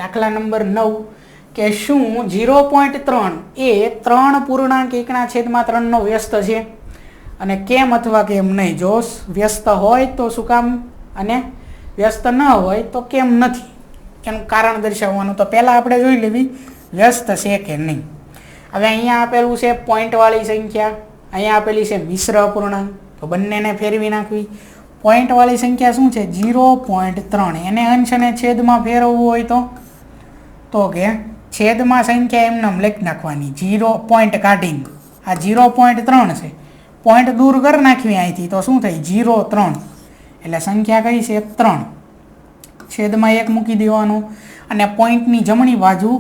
દાખલા નંબર 9 કે શું 0.3 એ 3 પૂર્ણાંક 1/3 નો વ્યસ્ત છે અને કેમ અથવા કેમ નહીં. જો વ્યસ્ત હોય તો શું કામ અને વ્યસ્ત ન હોય તો કેમ નથી, એનું કારણ દર્શાવવાનું. તો પહેલાં આપણે જોઈ લેવી વ્યસ્ત છે કે નહીં. હવે અહીંયા આપેલું છે પોઈન્ટવાળી સંખ્યા, અહીંયા આપેલી છે મિશ્ર અપૂર્ણાંક, તો બંનેને ફેરવી નાખવી. પોઈન્ટવાળી સંખ્યા શું છે 0.3, એને અંશ અને છેદમાં ફેરવવું હોય તો કે છેદમાં સંખ્યા એમને લખી નાખવાની 0 પોઈન્ટ કાઢીને. આ 0.3 છે, પોઈન્ટ દૂર કરી નાખવી અહીંથી તો શું થાય 0.3, એટલે સંખ્યા કઈ છે 3, છેદમાં 1 મૂકી દેવાનું અને પોઈન્ટની જમણી બાજુ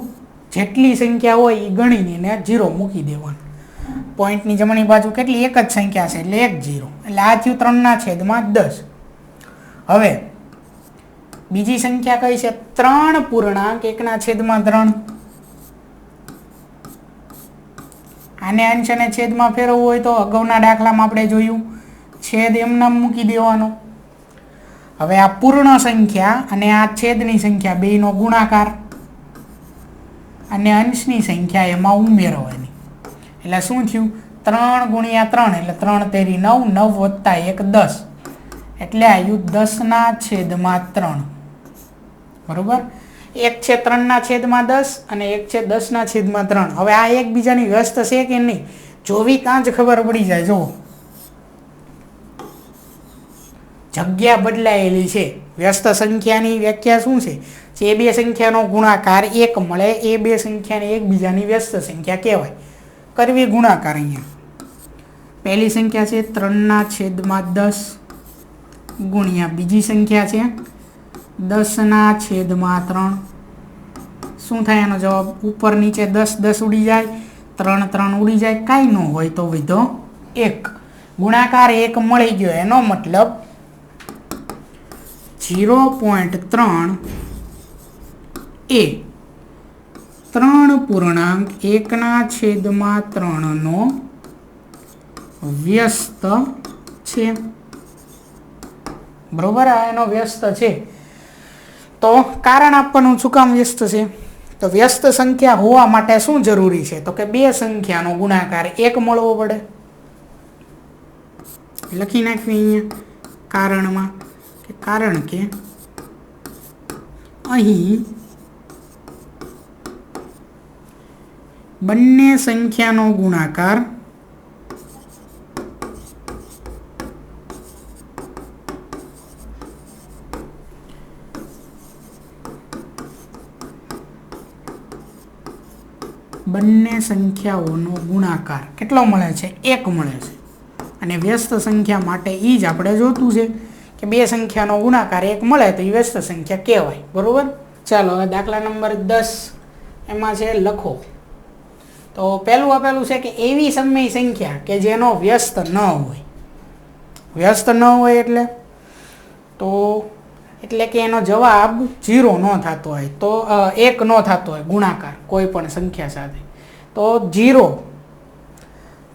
જેટલી સંખ્યા હોય એ ગણીને એને 0 મૂકી દેવાનું. પોઈન્ટની જમણી બાજુ કેટલી એક જ સંખ્યા છે એટલે 1 0, એટલે આ થયું 3/10. હવે બીજી સંખ્યા કઈ છે 3 પૂર્ણાંક 1/3. આને અંશ અને છેદમાં ફેરવવું હોય તો અગાઉના દાખલામાં આપણે જોયું છેદ એમને મૂકી દેવાનો. હવે આ પૂર્ણ સંખ્યા અને આ છેદની સંખ્યા બેયનો ગુણાકાર અને અંશની સંખ્યા એમાં ઉમેરવાની. એટલે શું થયું 3 × 3 એટલે 3 તેરી 9, 9 + 1 10, એટલે આવ્યું 10/3. બરોબર, એક છે 3/10 અને એક છે 10/3. હવે આ એકબીજાની વ્યસ્ત છે કે નહીં જોવી ત્યાં જ ખબર પડી જાય. જો જગ્યા બદલાયેલી છે. વ્યસ્ત સંખ્યાની વ્યાખ્યા શું છે? જે બે સંખ્યાનો ગુણાકાર 1 મળે એ બે સંખ્યાને એકબીજાની વ્યસ્ત સંખ્યા કહેવાય. કરવી ગુણાકાર. અહીંયા પહેલી સંખ્યા છે 3/10 ગુણ્યા બીજી સંખ્યા છે 10/3. શું થાય એનો જવાબ? ઉપર નીચે 10 10 ઉડી જાય, 3 3 ઉડી જાય, કાંઈ ન હોય તો વિધો 1. ગુણાકાર 1 મળી ગયો, એનો મતલબ 0.3 એ 3 પૂર્ણાંક 1/3 નો વ્યસ્ત છે. બરોબર, આ એનો વ્યસ્ત છે. તો કારણ આપવાનું શું કામ વ્યસ્ત છે? તો વ્યસ્ત સંખ્યા હોવા માટે શું જરૂરી છે? તો કે બે સંખ્યાનો ગુણાકાર 1 મળવો પડે. લખી નાખવી અહીંયા કારણમાં કે કારણ કે અહીં બંને સંખ્યાનો ગુણાકાર કેટલો મળે છે? 1 મળે છે. અને વ્યસ્ત સંખ્યા માટે એ જ આપણે જોતું છે કે બે સંખ્યાનો ગુણાકાર 1 મળે તો એ વ્યસ્ત સંખ્યા કહેવાય. બરોબર, ચાલો હવે દાખલા નંબર 10 એમાં છે લખો. તો પહેલું આપેલું છે કે એવી સમય સંખ્યા કે જેનો વ્યસ્ત ન હોય. વ્યસ્ત ન હોય એટલે કે એનો જવાબ 0 ન થતો હોય, તો 1 ન થતો હોય ગુણાકાર કોઈ પણ સંખ્યા સાથે. તો 0,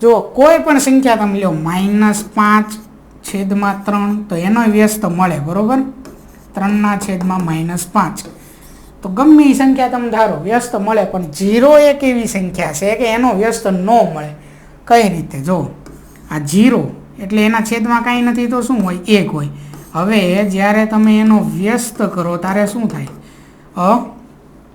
જો કોઈ પણ સંખ્યા તમે લો -5/3 તો એનો વ્યસ્ત મળે. બરોબર, 3/5. તો ગમે એ સંખ્યા તમે ધારો વ્યસ્ત મળે, પણ 0 એક એવી સંખ્યા છે કે એનો વ્યસ્ત ન મળે. કઈ રીતે? જો આ 0 એટલે એના છેદમાં કાંઈ નથી તો શું હોય? 1 હોય. હવે જ્યારે તમે એનો વ્યસ્ત કરો ત્યારે શું થાય?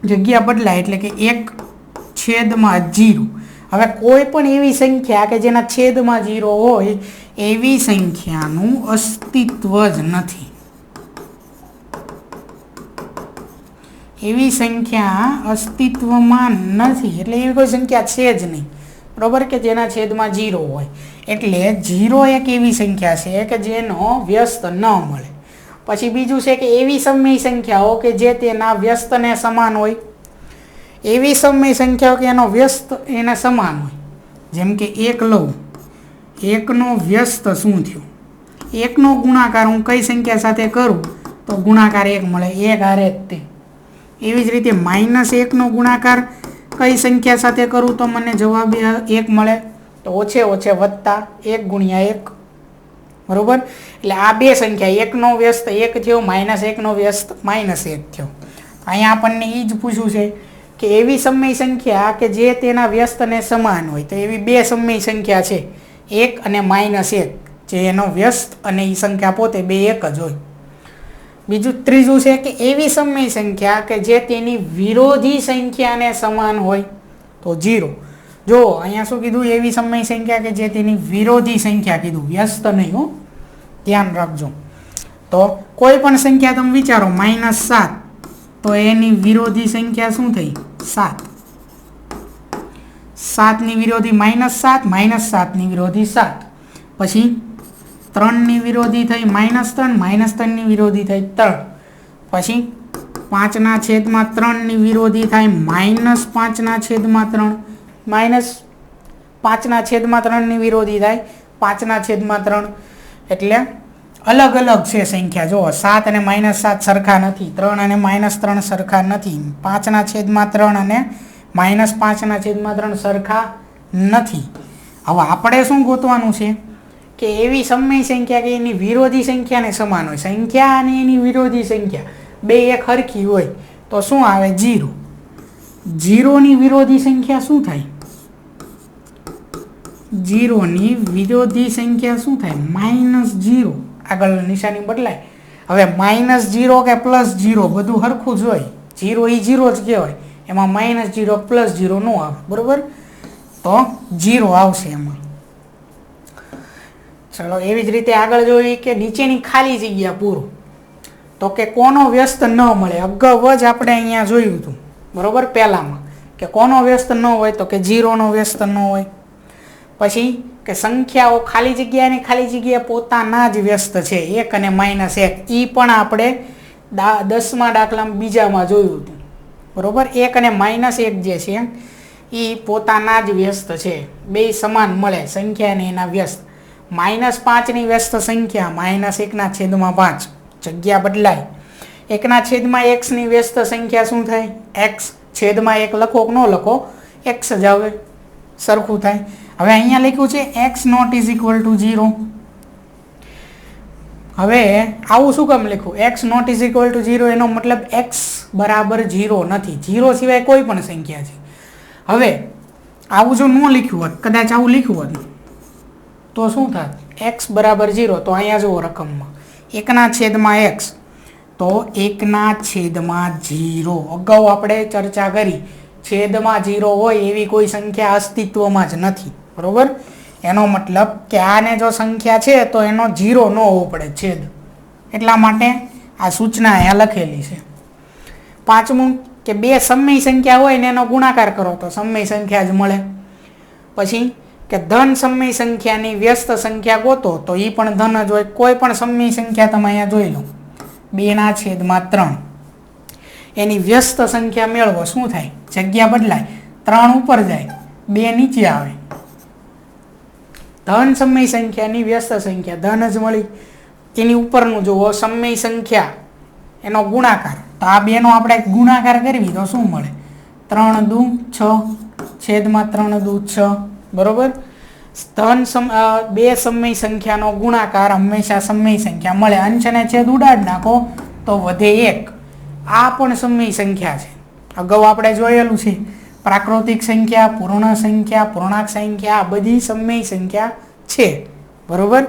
જગ્યા બદલાય, એટલે કે 1/0. હવે કોઈ પણ એવી સંખ્યા કે જેના છેદમાં 0 હોય એવી સંખ્યાનું અસ્તિત્વ જ નથી. એવી સંખ્યા અસ્તિત્વમાં નથી, એટલે એવી કોઈ સંખ્યા છે જ નહીં. બરોબર, કે જેના છેદમાં 0 હોય. એટલે 0 એક એવી સંખ્યા છે કે જેનો વ્યસ્ત ન મળે. પછી બીજું છે કે એવી સમય સંખ્યાઓ કે જે તેના વ્યસ્તને સમાન હોય. એવી સમય સંખ્યાઓ કે એનો વ્યસ્ત એને સમાન હોય. જેમ કે 1 લઉં, 1નો વ્યસ્ત શું થયો? 1નો ગુણાકાર હું કઈ સંખ્યા સાથે કરું તો ગુણાકાર 1 મળે, 1 હારે જ તે. એવી જ રીતે -1નો ગુણાકાર કઈ સંખ્યા સાથે કરું તો મને જવાબ 1 મળે, તો ઓછે ઓછે વત્તા 1 × 1. બરોબર, એટલે આ બે સંખ્યા 1નો વ્યસ્ત 1 થયો, -1નો વ્યસ્ત -1 થયો. અહીંયા આપણને એ જ પૂછ્યું છે કે એવી સમય સંખ્યા કે જે તેના વ્યસ્તને સમાન હોય. તો એવી બે સમય સંખ્યા છે, 1 અને -1, જે એનો વ્યસ્ત અને એ સંખ્યા પોતે બે એક જ હોય. બીજું ત્રીજું છે કે એવી સમય સંખ્યા કે જે તેની વિરોધી સંખ્યાને સમાન હોય. તો 0. જો અહીંયા શું કીધું? એવી સમય સંખ્યા કે જે તેની વિરોધી સંખ્યા કીધું, વ્યસ્ત નહીં હો, ધ્યાન રાખજો. તો કોઈ પણ સંખ્યા તમે વિચારો -7, તો એની વિરોધી સંખ્યા શું થઈ? 7. 7 ની વિરોધી -7, -7 ની વિરોધી 7. પછી 3 ની વિરોધી થઈ -3, -3 ની વિરોધી થઈ 3. પછી 5/3 ની વિરોધી થાય -5/3, -5/3 ની વિરોધી થાય 5/3. એટલે અલગ અલગ છે સંખ્યા. જો 7 અને -7 સરખા નથી, 3 અને -3 સરખા નથી, 5/3 અને -5/3 સરખા નથી. હવે આપણે શું ગોતવાનું છે કે એવી સમય સંખ્યા કે એની વિરોધી સંખ્યાને સમાન હોય. સંખ્યા અને એની વિરોધી સંખ્યા બે એક સરખી હોય તો શું આવે? 0. 0 ની વિરોધી સંખ્યા શું થાય? 0 ની વિરોધી સંખ્યા શું થાય? -0. આગળ નિશાની બદલાય. હવે -0 કે +0 બધું સરખું જ હોય. 0 એ 0 જ કહેવાય, એમાં -0 +0 ન આવે. બરોબર? તો 0 આવશે એમાં. ચલો એવી જ રીતે આગળ જોઈએ કે નીચેની ખાલી જગ્યા પૂરો. તો કે કોનો વ્યસ્ત ન મળે. અગાઉ જ આપણે અહીંયા જોયું હતું, બરોબર, પહેલામાં કે કોનો વ્યસ્ત ન હોય? તો કે 0 નો વ્યસ્ત ન હોય. પછી કે સંખ્યાઓ ખાલી જગ્યા પોતાના જ વ્યસ્ત છે, 1 અને -1. એ પણ આપણે 10મા દાખલામાં બીજામાં જોયું હતું, બરોબર. 1 અને -1 જે છે એ પોતાના જ વ્યસ્ત છે, બે સમાન મળે સંખ્યા અને એના વ્યસ્ત. -5 ની વ્યસ્ત સંખ્યા -1/5, જગ્યા બદલાય. 1/x ની વ્યસ્ત સંખ્યા શું થાય? x છેદમાં 1 લખો કે ન લખો, x જ આવે, સરખું થાય. હવે અહીંયા લખ્યું છે x not is equal to 0. હવે આવું શું કામ લખ્યું? x not is equal to 0 એનો મતલબ x બરાબર 0 નથી. 0 સિવાય કોઈ પણ સંખ્યા છે. હવે આવું જો ન લખ્યું હોત, કદાચ આવું લખ્યું હોત તો શું થાત? x બરાબર 0. તો અહીંયા જુઓ રકમમાં 1/x, તો 1/0. અગાઉ આપણે ચર્ચા કરી, છેદમાં 0 હોય એવી કોઈ સંખ્યા અસ્તિત્વમાં જ નથી, બરોબર. એનો મતલબ કે આને જો સંખ્યા છે તો એનો 0 ન હોવો પડે, છેદ. એટલા માટે આ સૂચના અહીંયા લખેલી છે. પાંચમું કે બે સમય સંખ્યા હોય ને એનો ગુણાકાર કરો તો સમય સંખ્યા જ મળે. પછી કે ધન સમય સંખ્યાની વ્યસ્ત સંખ્યા ગોતો તો એ પણ ધન જ હોય. કોઈ પણ સમય સંખ્યા તમે અહીંયા જોઈ લો, 2/3. એની વ્યસ્ત સંખ્યા મેળવો, શું થાય? જગ્યા બદલાય, 3 ઉપર જાય, 2 નીચે આવે. ધન સમય સંખ્યાની વ્યસ્ત સંખ્યા ધન જ મળી. એની ઉપરનું જુઓ સમય સંખ્યા એનો ગુણાકાર, તો આ બેનો આપણે ગુણાકાર કરવી તો શું મળે? 3 × 6 છેદમાં 3 × 6, બરોબર. બે સમય સંખ્યાનો ગુણાકાર હંમેશા સમય સંખ્યા મળે. અંશ અને છેદ ઉડાડ નાખો તો વધે 1. આ પણ સમય સંખ્યા છે. અગાઉ આપણે જોયેલું છે, પ્રાકૃતિક સંખ્યા, પૂર્ણ સંખ્યા, પૂર્ણાંક સંખ્યા, આ બધી સમય સંખ્યા છે, બરોબર.